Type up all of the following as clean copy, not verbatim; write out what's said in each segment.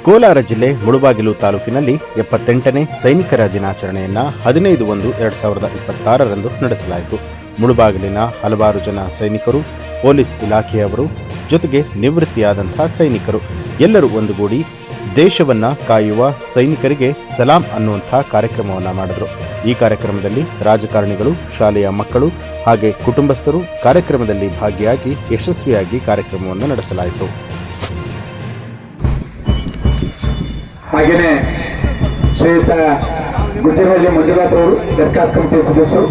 ಕೋಲಾರ ಜಿಲ್ಲೆ ಮುಳುಬಾಗಿಲು ತಾಲೂಕಿನಲ್ಲಿ 78ನೇ ಸೈನಿಕರ ದಿನಾಚರಣೆಯನ್ನು 15/1/2026ರಂದು ನಡೆಸಲಾಯಿತು. ಮುಳುಬಾಗಿಲಿನ ಹಲವಾರು ಜನ ಸೈನಿಕರು, ಪೊಲೀಸ್ ಇಲಾಖೆಯವರು, ಜೊತೆಗೆ ನಿವೃತ್ತಿಯಾದಂತಹ ಸೈನಿಕರು ಎಲ್ಲರೂ ಒಂದುಗೂಡಿ ದೇಶವನ್ನು ಕಾಯುವ ಸೈನಿಕರಿಗೆ ಸಲಾಂ ಅನ್ನುವಂಥ ಕಾರ್ಯಕ್ರಮವನ್ನು ಮಾಡಿದರು. ಈ ಕಾರ್ಯಕ್ರಮದಲ್ಲಿ ರಾಜಕಾರಣಿಗಳು, ಶಾಲೆಯ ಮಕ್ಕಳು ಹಾಗೆ ಕುಟುಂಬಸ್ಥರು ಕಾರ್ಯಕ್ರಮದಲ್ಲಿ ಭಾಗಿಯಾಗಿ ಯಶಸ್ವಿಯಾಗಿ ಕಾರ್ಯಕ್ರಮವನ್ನು ನಡೆಸಲಾಯಿತು. ಹಾಗೆಯೇ ಶ್ರೀಯುತ ಗುಜ್ಜರಹಳ್ಳಿ ಮಂಜುನಾಥ್ ಅವರು ದರ್ಖಾಸ್ ಕಮಿಟಿ ಸದಸ್ಯರು,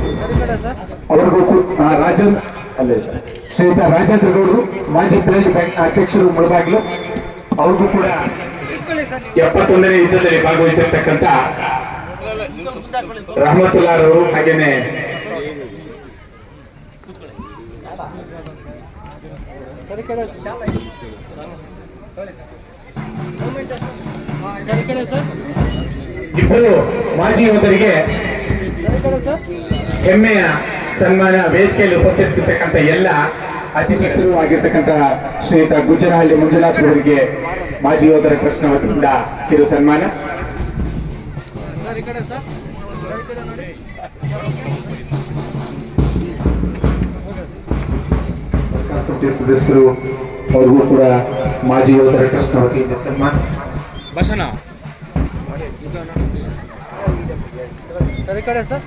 ಅವರಿಗೂ ಶ್ರೀಯುತ ರಾಜೇಂದ್ರ ಗೌಡರು ಮಾಜಿ ಬ್ಯಾಂಕ್ ಅಧ್ಯಕ್ಷರು ಮುಳುಬಾಗಿಲು, ಅವ್ರಿಗೂ ಕೂಡ 71ನೇ ಯುದ್ಧದಲ್ಲಿ ಭಾಗವಹಿಸಿರ್ತಕ್ಕಂಥ ರಹಮತುಲ್ಲಾರವರು, ಹಾಗೇನೆ ಇಬ್ಬರು ಮಾಜಿ ಯೋಧರಿಗೆ ಹೆಮ್ಮೆಯ ಸನ್ಮಾನ ವೇದಿಕೆಯಲ್ಲಿ ಉಪಸ್ಥಿತಿರ್ತಕ್ಕಂಥ ಎಲ್ಲ ಅತಿಥಿಸರು ಆಗಿರ್ತಕ್ಕಂಥ ಶ್ರೀಯುತ ಗುಜ್ಜರಹಳ್ಳಿ ಮಂಜುನಾಥ್ ಅವರಿಗೆ ಮಾಜಿ ಯೋಧರ ಟ್ರಸ್ಟ್ ವತಿಯಿಂದ ಕಿರು ಸನ್ಮಾನ. ಸದಸ್ಯರು ಅವ್ರಿಗೂ ಕೂಡ ಮಾಜಿ ಯೋಧರ ಟ್ರಸ್ಟ್ ವತಿಯಿಂದ ಸನ್ಮಾನ. ಸರಿ ಕಡೆ ಸರ್.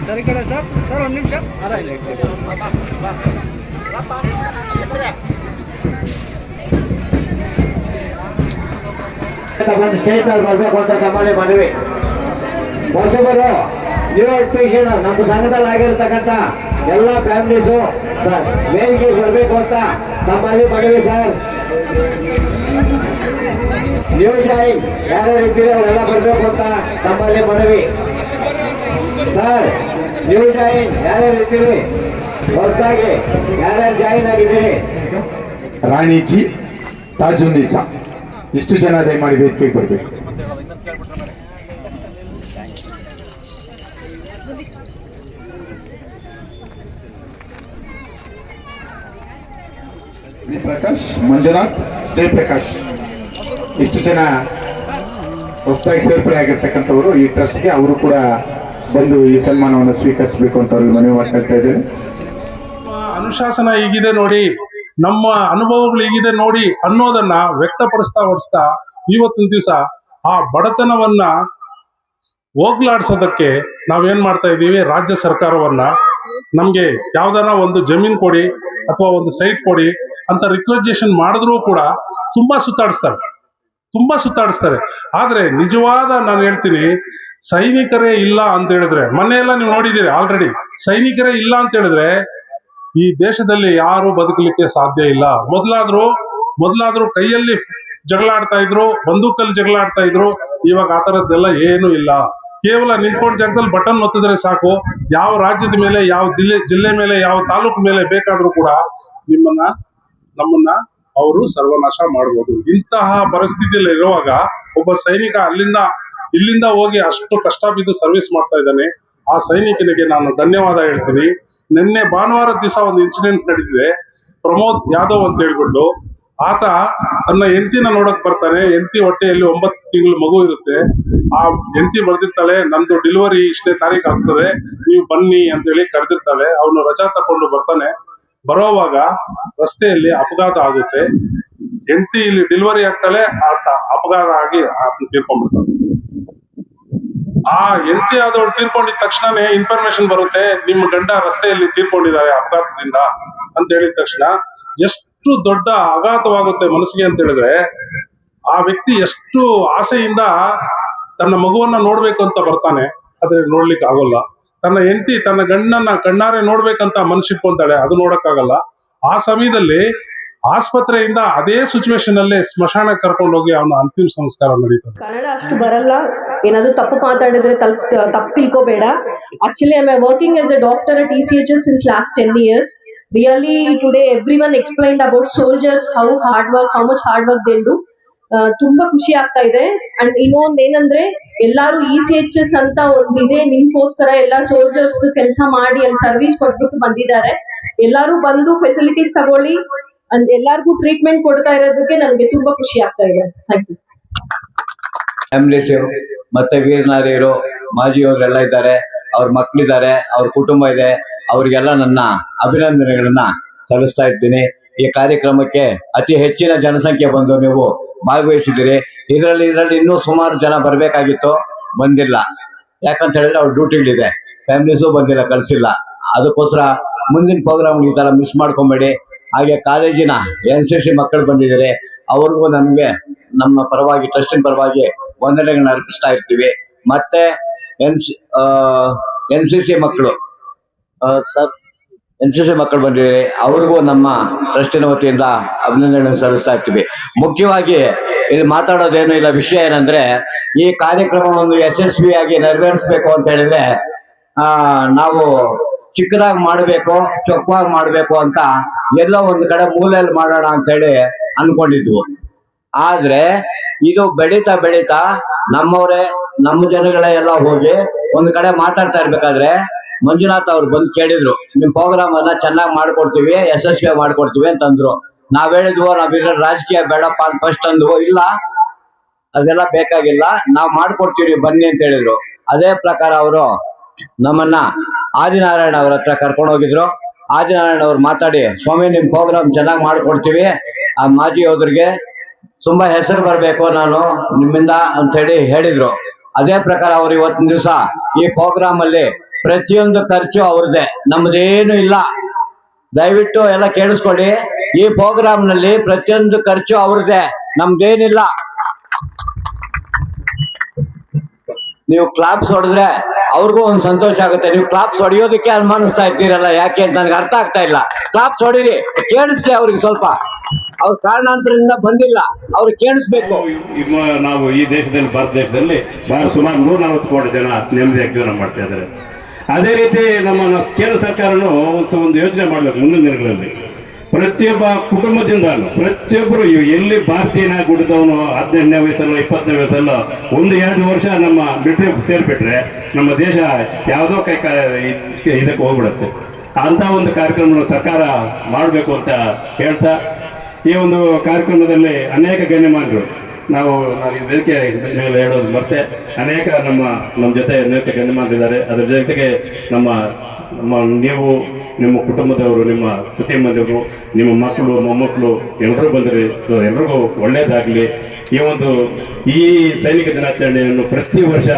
ಸರಿ ಕಡೆ ಸರ್. ಸರ್ ಒಂದು ನಿಮಿಷ. ಸ್ನೇಹಿತರು ಬರ್ಬೇಕು ಅಂತ ತಮ್ಮಲ್ಲಿ ಮನವಿ. ಹೊಸಬರು ನ್ಯೂ ಅಡ್ಮಿಷನ್ ನಮ್ಮ ಸಂಘದಲ್ಲಿ ಆಗಿರ್ತಕ್ಕಂಥ ಎಲ್ಲ ಫ್ಯಾಮಿಲೀಸು ಸರ್ ವೇದಿಕೆಗೆ ಬರಬೇಕು ಅಂತ ತಮ್ಮಲ್ಲಿ ಮನವಿ ಸರ್. ನ್ಯೂ ಜಾಯಿನ್ ಯಾರ್ಯಾರು ಇದ್ದೀರಿ ಅವರೆಲ್ಲ ಬರಬೇಕು ಅಂತ ತಮ್ಮಲ್ಲಿ ಮನವಿ ಸರ್. ನ್ಯೂ ಜಾಯಿನ್ ಯಾರ್ಯಾರು ಇದ್ದೀರಿ, ಹೊಸದಾಗಿ ಯಾರ್ಯಾರು ಜಾಯಿನ್ ಆಗಿದ್ದೀರಿ. ರಾಣಿಜಿ, ತಾಜುನ್ನಿಸಾ, ಇಷ್ಟು ಜನ ದಯಮಾಡಿ ವೇದಿಕೆಗೆ ಬರಬೇಕು. ಪ್ರಕಾಶ್, ಮಂಜುನಾಥ್, ಜಯಪ್ರಕಾಶ್, ಇಷ್ಟು ಜನ ಹೊಸದಾಗಿ ಸೇರ್ಪಡೆ ಆಗಿರ್ತಕ್ಕಂಥವರು ಈ ಟ್ರಸ್ಟ್ಗೆ, ಅವರು ಕೂಡ ಬಂದು ಈ ಸನ್ಮಾನವನ್ನು ಸ್ವೀಕರಿಸಬೇಕು ಅಂತ ಅವ್ರಿಗೆ ಮನವಿ ಮಾಡ್ಕೊಳ್ತಾ ಇದ್ದೇನೆ. ಅನುಶಾಸನ ಹೀಗಿದೆ ನೋಡಿ, ನಮ್ಮ ಅನುಭವಗಳು ಹೀಗಿದೆ ನೋಡಿ ಅನ್ನೋದನ್ನ ವ್ಯಕ್ತಪಡಿಸ್ತಾ ಇವತ್ತಿನ ದಿವಸ ಆ ಬಡತನವನ್ನ ಹೋಗ್ಲಾಡ್ಸೋದಕ್ಕೆ ನಾವೇನ್ ಮಾಡ್ತಾ ಇದ್ದೀವಿ, ರಾಜ್ಯ ಸರ್ಕಾರವನ್ನ ನಮ್ಗೆ ಯಾವ್ದಾರ ಒಂದು ಜಮೀನ್ ಕೊಡಿ ಅಥವಾ ಒಂದು ಸೈಟ್ ಕೊಡಿ ಅಂತ ರಿಕ್ವೆಸ್ಟೇಷನ್ ಮಾಡಿದ್ರೂ ಕೂಡ ತುಂಬಾ ಸುತ್ತಾಡಿಸ್ತಾರೆ. ಆದ್ರೆ ನಿಜವಾದ ನಾನು ಹೇಳ್ತೀನಿ, ಸೈನಿಕರೇ ಇಲ್ಲ ಅಂತ ಹೇಳಿದ್ರೆ, ಮನೆಯೆಲ್ಲ ನೀವು ನೋಡಿದ್ದೀರಿ ಆಲ್ರೆಡಿ, ಸೈನಿಕರೇ ಇಲ್ಲ ಅಂತ ಹೇಳಿದ್ರೆ ಈ ದೇಶದಲ್ಲಿ ಯಾರು ಬದುಕಲಿಕ್ಕೆ ಸಾಧ್ಯ ಇಲ್ಲ. ಮೊದಲಾದ್ರೂ ಕೈಯಲ್ಲಿ ಜಗಳ ಆಡ್ತಾ ಇದ್ರು, ಬಂದೂಕಲ್ಲಿ ಜಗಳ ಆಡ್ತಾ ಇದ್ರು. ಇವಾಗ ಆ ತರದ್ದೆಲ್ಲ ಏನು ಇಲ್ಲ. ಕೇವಲ ನಿಂತ್ಕೊಂಡ ಜಾಗದಲ್ಲಿ ಬಟನ್ ಒತ್ತಿದ್ರೆ ಸಾಕು, ಯಾವ ರಾಜ್ಯದ ಮೇಲೆ, ಯಾವ ಜಿಲ್ಲೆ ಮೇಲೆ, ಯಾವ ತಾಲೂಕು ಮೇಲೆ ಬೇಕಾದ್ರೂ ಕೂಡ ನಮ್ಮನ್ನ ಅವರು ಸರ್ವನಾಶ ಮಾಡಬಹುದು. ಇಂತಹ ಪರಿಸ್ಥಿತಿಯಲ್ಲಿ ಇರುವಾಗ ಒಬ್ಬ ಸೈನಿಕ ಇಲ್ಲಿಂದ ಹೋಗಿ ಅಷ್ಟು ಕಷ್ಟ ಬಿದ್ದು ಸರ್ವಿಸ್ ಮಾಡ್ತಾ ಇದ್ದಾನೆ. ಆ ಸೈನಿಕನಿಗೆ ನಾನು ಧನ್ಯವಾದ ಹೇಳ್ತೀನಿ. ನಿನ್ನೆ ಭಾನುವಾರದ ದಿವಸ ಒಂದು ಇನ್ಸಿಡೆಂಟ್ ನಡೆದಿದೆ. ಪ್ರಮೋದ್ ಯಾದವ್ ಅಂತ ಹೇಳ್ಬಿಟ್ಟು ಆತ ತನ್ನ ಹೆಂಡತಿನ ನೋಡಕ್ ಬರ್ತಾನೆ. ಹೆಂಡತಿ ಹೊಟ್ಟೆಯಲ್ಲಿ 9 ತಿಂಗಳು ಮಗು ಇರುತ್ತೆ. ಆ ಹೆಂಡತಿ ಬರ್ದಿರ್ತಾಳೆ, ನಂದು ಡೆಲಿವರಿ ಇಷ್ಟನೇ ತಾರೀಕು ಆಗ್ತದೆ, ನೀವು ಬನ್ನಿ ಅಂತ ಹೇಳಿ ಕರೆದಿರ್ತಾಳೆ. ಅವನು ರಜಾ ತಕೊಂಡು ಬರ್ತಾನೆ. ಬರೋವಾಗ ರಸ್ತೆಯಲ್ಲಿ ಅಪಘಾತ ಆಗುತ್ತೆ. ಹೆಂಡತಿ ಇಲ್ಲಿ ಡೆಲಿವರಿ ಆಗ್ತಾಳೆ, ಆತ ಅಪಘಾತ ಆಗಿ ಆತನ ತೀರ್ಕೊಂಡ್ಬಿಡ್ತಾನೆ. ಆ ಹೆಂಡತಿ ಆದವಳು ತೀರ್ಕೊಂಡಿದ ತಕ್ಷಣನೇ ಇನ್ಫಾರ್ಮೇಶನ್ ಬರುತ್ತೆ, ನಿಮ್ಮ ಗಂಡ ರಸ್ತೆಯಲ್ಲಿ ತೀರ್ಕೊಂಡಿದ್ದಾರೆ ಅಪಘಾತದಿಂದ ಅಂತ ಹೇಳಿದ ತಕ್ಷಣ ಎಷ್ಟು ದೊಡ್ಡ ಆಘಾತವಾಗುತ್ತೆ ಮನಸ್ಸಿಗೆ ಅಂತ ಹೇಳಿದ್ರೆ, ಆ ವ್ಯಕ್ತಿ ಎಷ್ಟು ಆಸೆಯಿಂದ ತನ್ನ ಮಗುವನ್ನ ನೋಡ್ಬೇಕು ಅಂತ ಬರ್ತಾನೆ, ಆದ್ರೆ ನೋಡ್ಲಿಕ್ಕೆ ಆಗೋಲ್ಲ. ತನ್ನ ಹೆಂಡತಿ ತನ್ನ ಗಂಡನ್ನ ಕಣ್ಣಾರೆ ನೋಡ್ಬೇಕಂತ ಮನಸ್ಸಿಟ್ಕೊಂತಾಳೆ, ಅದು ನೋಡಕ್ಕಾಗಲ್ಲ. ಆ ಸಮಯದಲ್ಲಿ ಆಸ್ಪತ್ರೆಯಿಂದ ಅದೇ ಸಿಚುವೇಶನ್ ಅಲ್ಲೇ ಸ್ಮಶಾನಕ್ಕೆ ಕರ್ಕೊಂಡು ಹೋಗಿ ಅವನ ಅಂತಿಮ ಸಂಸ್ಕಾರ ನಡೀತದೆ. ಕನ್ನಡ ಅಷ್ಟು ಬರಲ್ಲ, ಏನಾದ್ರು ತಪ್ಪು ಮಾತಾಡಿದ್ರೆ ತಪ್ಪು ತಿಳ್ಕೋಬೇಡ. Actually I am working as a doctor at ECHS since last 10 years. Really today everyone explained about soldiers, how much hard work they'll do. ತುಂಬಾ ಖುಷಿ ಆಗ್ತಾ ಇದೆ. ಅಂಡ್ ಇನ್ನೊಂದ್ ಏನಂದ್ರೆ ಎಲ್ಲಾರು ECHS ಅಂತ ಒಂದಿದೆ, ನಿಮ್ಗೋಸ್ಕರ ಎಲ್ಲಾ ಸೋಲ್ಜರ್ಸ್ ಕೆಲಸ ಮಾಡಿ ಅಲ್ಲಿ ಸರ್ವಿಸ್ ಕೊಟ್ಬಿಟ್ಟು ಬಂದಿದ್ದಾರೆ. ಎಲ್ಲಾರು ಬಂದು ಫೆಸಿಲಿಟೀಸ್ ತಗೊಳ್ಳಿ, ಎಲ್ಲಾರ್ಗು ಟ್ರೀಟ್ಮೆಂಟ್ ಕೊಡ್ತಾ ಇರೋದಕ್ಕೆ ನನಗೆ ತುಂಬಾ ಖುಷಿ ಆಗ್ತಾ ಇದೆ. Thank you. ಫ್ಯಾಮಿಲೀಸ್ ಮತ್ತೆ ವೀರನಾರಿಯರು ಮಾಜಿ ಅವರೆಲ್ಲ ಇದ್ದಾರೆ, ಅವ್ರ ಮಕ್ಕಳಿದ್ದಾರೆ, ಅವ್ರ ಕುಟುಂಬ ಇದೆ, ಅವ್ರಿಗೆಲ್ಲ ನನ್ನ ಅಭಿನಂದನೆಗಳನ್ನ ಸಲ್ಲಿಸ್ತಾ ಇದ್ದೀನಿ. ಈ ಕಾರ್ಯಕ್ರಮಕ್ಕೆ ಅತಿ ಹೆಚ್ಚಿನ ಜನಸಂಖ್ಯೆ ಬಂದು ನೀವು ಭಾಗವಹಿಸಿದ್ದೀರಿ. ಇದರಲ್ಲಿ ಇನ್ನೂ ಸುಮಾರು ಜನ ಬರಬೇಕಾಗಿತ್ತು, ಬಂದಿಲ್ಲ. ಯಾಕಂತ ಹೇಳಿದ್ರೆ ಅವ್ರ ಡ್ಯೂಟಿಗಳಿದೆ, ಫ್ಯಾಮಿಲೀಸು ಬಂದಿಲ್ಲ, ಕಳಿಸಿಲ್ಲ. ಅದಕ್ಕೋಸ್ಕರ ಮುಂದಿನ ಪ್ರೋಗ್ರಾಮ್ ಈ ಥರ ಮಿಸ್ ಮಾಡ್ಕೊಬೇಡಿ. ಹಾಗೆ ಕಾಲೇಜಿನ NCC ಮಕ್ಕಳು ಬಂದಿದ್ದಾರೆ, ಅವ್ರಿಗೂ ನನಗೆ ನಮ್ಮ ಪರವಾಗಿ ಟ್ರಸ್ಟಿನ ಪರವಾಗಿ ವಂದನೆಗಳನ್ನ ಅರ್ಪಿಸ್ತಾ ಇರ್ತೀವಿ. ಮತ್ತೆ NCC ಮಕ್ಕಳು ಸರ್ NCC ಮಕ್ಕಳು ಬಂದಿದ್ದಾರೆ, ಅವ್ರಿಗೂ ನಮ್ಮ ಟ್ರಸ್ಟಿನ ವತಿಯಿಂದ ಅಭಿನಂದನೆಗಳನ್ನು ಸಲ್ಲಿಸ್ತಾ ಇರ್ತೀವಿ. ಮುಖ್ಯವಾಗಿ ಇಲ್ಲಿ ಮಾತಾಡೋದೇನು ಇಲ್ಲ, ವಿಷಯ ಏನಂದ್ರೆ ಈ ಕಾರ್ಯಕ್ರಮವನ್ನು ಯಶಸ್ವಿಯಾಗಿ ನೆರವೇರಿಸಬೇಕು ಅಂತ ಹೇಳಿದ್ರೆ ನಾವು ಚಿಕ್ಕದಾಗಿ ಮಾಡಬೇಕು, ಚೊಕ್ಕವಾಗಿ ಮಾಡಬೇಕು ಅಂತ ಎಲ್ಲೋ ಒಂದು ಕಡೆ ಮೂಲೆಯಲ್ಲಿ ಮಾಡೋಣ ಅಂತ ಹೇಳಿ ಅನ್ಕೊಂಡಿದ್ವು. ಆದ್ರೆ ಇದು ಬೆಳೀತಾ ಬೆಳೀತಾ ನಮ್ಮ ಜನಗಳೇ ಎಲ್ಲ ಹೋಗಿ ಒಂದು ಕಡೆ ಮಾತಾಡ್ತಾ ಇರ್ಬೇಕಾದ್ರೆ ಮಂಜುನಾಥ್ ಅವ್ರು ಬಂದು ಕೇಳಿದ್ರು, ನಿಮ್ ಪ್ರೋಗ್ರಾಮ್ ಅನ್ನ ಚೆನ್ನಾಗಿ ಮಾಡ್ಕೊಡ್ತೀವಿ, ಯಶಸ್ವಿಯಾಗಿ ಮಾಡ್ಕೊಡ್ತೀವಿ ಅಂತಂದ್ರು. ನಾವ್ ಹೇಳಿದ್ವು ನಾವ್ ರಾಜಕೀಯ ಬೇಡಪ್ಪ ಅಂತ ಫಸ್ಟ್ ಅಂದ್ವು. ಇಲ್ಲ, ಅದೆಲ್ಲ ಬೇಕಾಗಿಲ್ಲ, ನಾವ್ ಮಾಡ್ಕೊಡ್ತೀವಿ ಬನ್ನಿ ಅಂತ ಹೇಳಿದ್ರು. ಅದೇ ಪ್ರಕಾರ ಅವರು ನಮ್ಮನ್ನ ಆದಿನಾರಾಯಣ ಅವ್ರ ಹತ್ರ ಕರ್ಕೊಂಡು ಹೋಗಿದ್ರು. ಆದಿನಾರಾಯಣ ಅವ್ರು ಮಾತಾಡಿ, ಸ್ವಾಮಿ ನಿಮ್ ಪ್ರೋಗ್ರಾಮ್ ಚೆನ್ನಾಗಿ ಮಾಡ್ಕೊಡ್ತೀವಿ, ಆ ಮಾಜಿ ಯೋಧರಿಗೆ ತುಂಬಾ ಹೆಸರು ಬರ್ಬೇಕು ನಾನು ನಿಮ್ಮಿಂದ ಅಂತ ಹೇಳಿದ್ರು. ಅದೇ ಪ್ರಕಾರ ಅವ್ರು ಇವತ್ತಿನ ದಿವಸ ಈ ಪ್ರೋಗ್ರಾಮ್ ಅಲ್ಲಿ ಪ್ರತಿಯೊಂದು ಖರ್ಚು ಅವ್ರದ್ದೇ, ನಮ್ದೇನು ಇಲ್ಲ. ದಯವಿಟ್ಟು ಎಲ್ಲ ಕೇಳಿಸ್ಕೊಳ್ಳಿ, ಈ ಪ್ರೋಗ್ರಾಮ್ ನಲ್ಲಿ ಪ್ರತಿಯೊಂದು ಖರ್ಚು ಅವ್ರದ್ದೇ, ನಮ್ದೇನಿಲ್ಲ. ನೀವು ಕ್ಲಾಪ್ಸ್ ಹೊಡೆದ್ರೆ ಅವ್ರಿಗೂ ಒಂದು ಸಂತೋಷ ಆಗುತ್ತೆ. ನೀವು ಕ್ಲಾಪ್ಸ್ ಹೊಡೆಯೋದಕ್ಕೆ ಅನುಮಾನಿಸ್ತಾ ಇರ್ತೀರಲ್ಲ, ಯಾಕೆ ಅಂತ ನನಗೆ ಅರ್ಥ ಆಗ್ತಾ ಇಲ್ಲ. ಕ್ಲಾಪ್ಸ್ ಹೊಡೀರಿ, ಕೇಳಿಸ್ತೆ ಅವ್ರಿಗೆ ಸ್ವಲ್ಪ. ಅವ್ರ ಕಾರಣಾಂತರದಿಂದ ಬಂದಿಲ್ಲ, ಅವ್ರಿಗೆ ಕೇಳಿಸ್ಬೇಕು. ನಾವು ಈ ದೇಶದಲ್ಲಿ, ಭಾರತ ದೇಶದಲ್ಲಿ ಸುಮಾರು 140 ಕೋಟಿ ಜನ ನೆಮ್ಮದಿಯಾಗಿ ಜೀವನ ಮಾಡ್ತಾ ಇದ್ದಾರೆ. ಅದೇ ರೀತಿ ನಮ್ಮ ಕೇಂದ್ರ ಸರ್ಕಾರನು ಒಂದು ಯೋಚನೆ ಮಾಡ್ಬೇಕು ಮುಂದಿನ ದಿನಗಳಲ್ಲಿ. ಪ್ರತಿಯೊಬ್ಬ ಕುಟುಂಬದಿಂದ ಪ್ರತಿಯೊಬ್ಬರು ಎಲ್ಲಿ ಭಾರತೀಯನಾಗಿ ಹುಟ್ಟಿದವನು 18ನೇ ವಯಸ್ಸಲ್ಲೋ 20ನೇ ವಯಸ್ಸಲ್ಲೋ 1-2 ವರ್ಷ ನಮ್ಮ ಮಿಲಿಟರಿ ಸೇರ್ಬಿಟ್ರೆ ನಮ್ಮ ದೇಶ ಯಾವುದೋ ಇದಕ್ಕೆ ಹೋಗ್ಬಿಡುತ್ತೆ. ಅಂತ ಒಂದು ಕಾರ್ಯಕ್ರಮ ಸರ್ಕಾರ ಮಾಡಬೇಕು ಅಂತ ಹೇಳ್ತಾ, ಈ ಒಂದು ಕಾರ್ಯಕ್ರಮದಲ್ಲಿ ಅನೇಕ ಗಣ್ಯಮಾನ್ಯರು ನಾವು ವೇದಿಕೆ ಮೇಲೆ ಹೇಳೋದು ಮತ್ತೆ ಅನೇಕ ನಮ್ಮ ಜೊತೆ ಅನೇಕ ಗಣ್ಯಮಾನ್ಯರಿದ್ದಾರೆ. ಅದರ ಜೊತೆಗೆ ನೀವು ನಿಮ್ಮ ಕುಟುಂಬದವರು, ನಿಮ್ಮ ಕುಟುಂಬದವರು, ನಿಮ್ಮ ಮಕ್ಕಳು ಮೊಮ್ಮಕ್ಕಳು ಎಲ್ಲರೂ ಬಂದಿರಿ. ಸೊ ಎಲ್ರಿಗೂ ಒಳ್ಳೇದಾಗಲಿ. ಈ ಸೈನಿಕ ದಿನಾಚರಣೆಯನ್ನು ಪ್ರತಿ ವರ್ಷ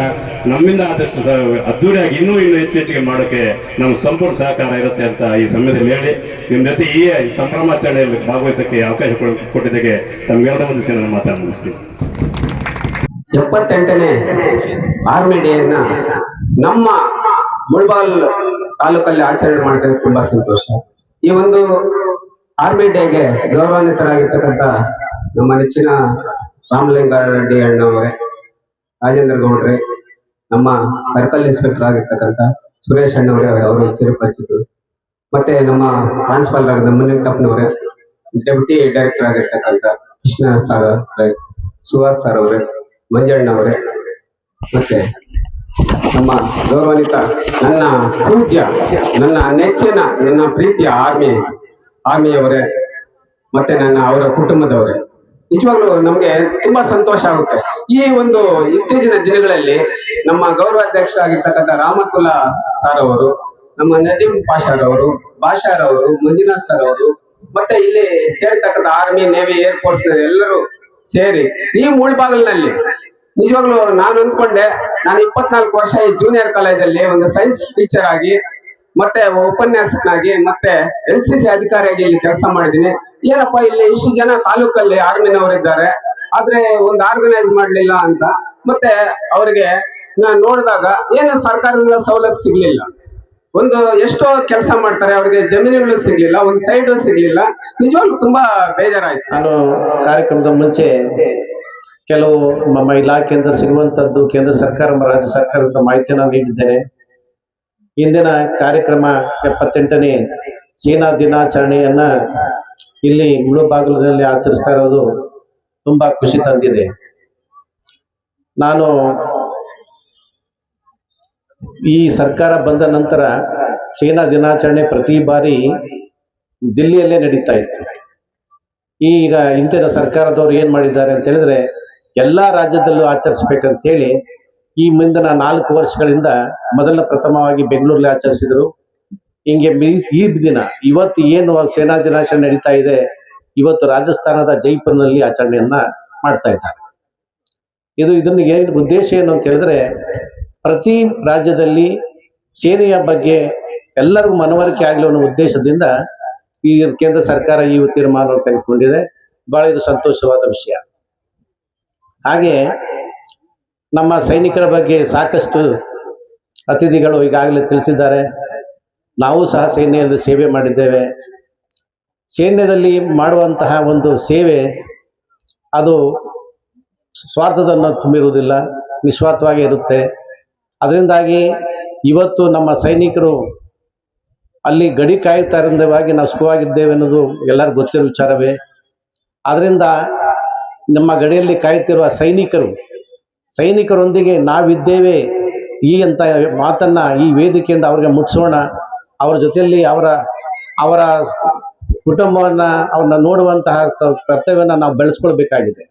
ನಮ್ಮಿಂದ ಆದಷ್ಟು ಅದ್ದೂರಿಯಾಗಿ ಇನ್ನೂ ಹೆಚ್ಚಿಗೆ ಮಾಡೋಕ್ಕೆ ನಮ್ಮ ಸಂಪೂರ್ಣ ಸಹಕಾರ ಇರುತ್ತೆ ಅಂತ ಈ ಸಮಯದಲ್ಲಿ ಹೇಳಿ, ನಿಮ್ಮ ಜೊತೆ ಈ ಸಂಭ್ರಮಾಚರಣೆಯಲ್ಲಿ ಭಾಗವಹಿಸೋಕ್ಕೆ ಅವಕಾಶ ಕೊಟ್ಟಿದ್ದಕ್ಕೆ ತಮ್ಗೆಲ್ಲರ ಒಂದು ದಿವಸ ನಾನು ಮಾತಾಡಿ ಮುಗಿಸ್ತೀನಿ. 78ನೇ ಆರ್ಮಿ ಡೇಯನ್ನ ನಮ್ಮ ಮುಳಬಾಲ್ ತಾಲೂಕಲ್ಲಿ ಆಚರಣೆ ಮಾಡಿದ್ರೆ ತುಂಬಾ ಸಂತೋಷ. ಈ ಒಂದು ಆರ್ಮಿ ಡೇಗೆ ಗೌರವಾನ್ವಿತರಾಗಿರ್ತಕ್ಕಂಥ ನಮ್ಮ ನೆಚ್ಚಿನ ರಾಮಲಿಂಗಾರೆಡ್ಡಿ ಅಣ್ಣವರೇ, ರಾಜೇಂದ್ರ ಗೌಡ್ರೆ, ನಮ್ಮ ಸರ್ಕಲ್ ಇನ್ಸ್ಪೆಕ್ಟರ್ ಆಗಿರ್ತಕ್ಕಂಥ ಸುರೇಶ್ ಅಣ್ಣವರೇ, ಅವರು ಚಿರಪರಿಚಿತರು, ಮತ್ತೆ ನಮ್ಮ ಪ್ರಿನ್ಸಿಪಾಲ್ ಆಗಿದ್ದ ಮುನಿಯಪ್ಪನವರೇ, ಡೆಪ್ಯೂಟಿ ಡೈರೆಕ್ಟರ್ ಆಗಿರ್ತಕ್ಕಂಥ ಕೃಷ್ಣ ಸರ್ ಅವರೇ, ಸುಹಾಸ್ ಸರ್ ಅವರೇ, ಮಂಜಣ್ಣವರೇ, ಮತ್ತೆ ನಮ್ಮ ಗೌರವಾನ್ವಿತ ನನ್ನ ಪೂಜ್ಯ, ನನ್ನ ನೆಚ್ಚಿನ, ನನ್ನ ಪ್ರೀತಿಯ ಆರ್ಮಿಯವರೇ, ಮತ್ತೆ ಅವರ ಕುಟುಂಬದವರೇ, ನಿಜವಾಗ್ಲೂ ನಮ್ಗೆ ತುಂಬಾ ಸಂತೋಷ ಆಗುತ್ತೆ. ಈ ಒಂದು ಇತ್ತೀಚಿನ ದಿನಗಳಲ್ಲಿ ನಮ್ಮ ಗೌರವಾಧ್ಯಕ್ಷರಾಗಿರ್ತಕ್ಕಂಥ ರಾಮತುಲ್ಲಾ ಸರ್ ಅವರು, ನಮ್ಮ ನದೀಮ್ ಪಾಷಾರ್ ಅವರು, ಬಾಷಾರ್ ಅವರು, ಮಂಜುನಾಥ್ ಸರ್ ಅವರು, ಮತ್ತೆ ಇಲ್ಲಿ ಸೇರ್ತಕ್ಕಂಥ ಆರ್ಮಿ, ನೇವಿ, ಏರ್ಫೋರ್ಸ್ ಎಲ್ಲರೂ ಸೇರಿ ಈ ಮುಳಬಾಗಿಲಿನಲ್ಲಿ ನಿಜವಾಗ್ಲೂ ನಾನು ಅಂದ್ಕೊಂಡೆ, ನಾನು 24 ವರ್ಷ ಈ ಜೂನಿಯರ್ ಕಾಲೇಜಲ್ಲಿ ಒಂದು ಸೈನ್ಸ್ ಟೀಚರ್ ಆಗಿ, ಮತ್ತೆ ಉಪನ್ಯಾಸಕನಾಗಿ, ಮತ್ತೆ NCC ಅಧಿಕಾರಿಯಾಗಿ ಇಲ್ಲಿ ಕೆಲಸ ಮಾಡಿದ್ದೀನಿ. ಏನಪ್ಪ ಇಲ್ಲಿ ಇಷ್ಟು ಜನ ತಾಲೂಕಲ್ಲಿ ಆರ್ಮಿನವರಿದ್ದಾರೆ, ಆದ್ರೆ ಒಂದು ಆರ್ಗನೈಸ್ ಮಾಡ್ಲಿಲ್ಲ ಅಂತ. ಮತ್ತೆ ಅವರಿಗೆ ನಾನು ನೋಡಿದಾಗ ಏನು ಸರ್ಕಾರದಿಂದ ಸವಲತ್ತು ಸಿಗ್ಲಿಲ್ಲ. ಒಂದು ಎಷ್ಟೋ ಕೆಲಸ ಮಾಡ್ತಾರೆ, ಅವ್ರಿಗೆ ಜಮೀನುಗಳು ಸಿಗ್ಲಿಲ್ಲ, ಒಂದು ಸೈಡ್ ಸಿಗ್ಲಿಲ್ಲ. ನಿಜವಾಗ್ಲೂ ತುಂಬಾ ಬೇಜಾರಾಯ್ತು. ನಾನು ಕಾರ್ಯಕ್ರಮದ ಮುಂಚೆ ಕೆಲವು ನಮ್ಮ ಇಲಾಖೆಯಿಂದ ಸಿಗುವಂಥದ್ದು ಕೇಂದ್ರ ಸರ್ಕಾರ ರಾಜ್ಯ ಸರ್ಕಾರದ ಮಾಹಿತಿಯನ್ನು ನೀಡಿದ್ದೇನೆ. ಇಂದಿನ ಕಾರ್ಯಕ್ರಮ 78ನೇ ಸೇನಾ ದಿನಾಚರಣೆಯನ್ನ ಇಲ್ಲಿ ಮುಳುಬಾಗಿಲಿನಲ್ಲಿ ಆಚರಿಸ್ತಾ ಇರೋದು ತುಂಬಾ ಖುಷಿ ತಂದಿದೆ. ನಾನು ಈ ಸರ್ಕಾರ ಬಂದ ನಂತರ ಸೇನಾ ದಿನಾಚರಣೆ ಪ್ರತಿ ಬಾರಿ ದಿಲ್ಲಿಯಲ್ಲೇ ನಡೀತಾ ಇತ್ತು. ಈಗ ಇಂದಿನ ಸರ್ಕಾರದವರು ಏನು ಮಾಡಿದ್ದಾರೆ ಅಂತ ಹೇಳಿದ್ರೆ ಎಲ್ಲ ರಾಜ್ಯದಲ್ಲೂ ಆಚರಿಸ್ಬೇಕಂತೇಳಿ ಈ ಮುಂದಿನ 4 ವರ್ಷಗಳಿಂದ ಮೊದಲ ಪ್ರಥಮವಾಗಿ ಬೆಂಗಳೂರಲ್ಲಿ ಆಚರಿಸಿದರು. ಹಿಂಗೆ ಈ ದಿನ ಇವತ್ತು ಏನು ಸೇನಾ ದಿನಾಚರಣೆ ನಡೀತಾ ಇದೆ, ಇವತ್ತು ರಾಜಸ್ಥಾನದ ಜೈಪುರ್ನಲ್ಲಿ ಆಚರಣೆಯನ್ನ ಮಾಡ್ತಾ ಇದ್ದಾರೆ. ಇದನ್ನ ಏನು ಉದ್ದೇಶ ಏನು ಅಂತ ಹೇಳಿದ್ರೆ ಪ್ರತಿ ರಾಜ್ಯದಲ್ಲಿ ಸೇನೆಯ ಬಗ್ಗೆ ಎಲ್ಲರಿಗೂ ಮನವರಿಕೆ ಆಗಲಿ ಅನ್ನೋ ಉದ್ದೇಶದಿಂದ ಈ ಕೇಂದ್ರ ಸರ್ಕಾರ ಈ ತೀರ್ಮಾನವನ್ನು ತೆಗೆದುಕೊಂಡಿದೆ. ಬಹಳ ಇದು ಸಂತೋಷವಾದ ವಿಷಯ. ಹಾಗೆ ನಮ್ಮ ಸೈನಿಕರ ಬಗ್ಗೆ ಸಾಕಷ್ಟು ಅತಿಥಿಗಳು ಈಗಾಗಲೇ ತಿಳಿಸಿದ್ದಾರೆ. ನಾವು ಸಹ ಸೈನ್ಯದಲ್ಲಿ ಸೇವೆ ಮಾಡಿದ್ದೇವೆ. ಸೈನ್ಯದಲ್ಲಿ ಮಾಡುವಂತಹ ಒಂದು ಸೇವೆ ಅದು ಸ್ವಾರ್ಥವನ್ನು ತುಂಬಿರುವುದಿಲ್ಲ, ನಿಸ್ವಾರ್ಥವಾಗಿ ಇರುತ್ತೆ. ಅದರಿಂದಾಗಿ ಇವತ್ತು ನಮ್ಮ ಸೈನಿಕರು ಅಲ್ಲಿ ಗಡಿ ಕಾಯುತ್ತಾರಿಂದವಾಗಿ ನಾವು ಸುಖವಾಗಿದ್ದೇವೆ ಅನ್ನೋದು ಎಲ್ಲರಿಗೂ ಗೊತ್ತಿರೋ ವಿಚಾರವೇ. ಆದ್ದರಿಂದ ನಮ್ಮ ಗಡಿಯಲ್ಲಿ ಕಾಯುತ್ತಿರುವ ಸೈನಿಕರೊಂದಿಗೆ ನಾವಿದ್ದೇವೆ ಈ ಅಂತ ಮಾತನ್ನು ಈ ವೇದಿಕೆಯಿಂದ ಅವ್ರಿಗೆ ಮುಟ್ಟಿಸೋಣ. ಅವರ ಜೊತೆಯಲ್ಲಿ ಅವರ ಕುಟುಂಬವನ್ನು ಅವ್ರನ್ನ ನೋಡುವಂತಹ ಕರ್ತವ್ಯವನ್ನು ನಾವು ಬೆಳೆಸ್ಕೊಳ್ಬೇಕಾಗಿದೆ.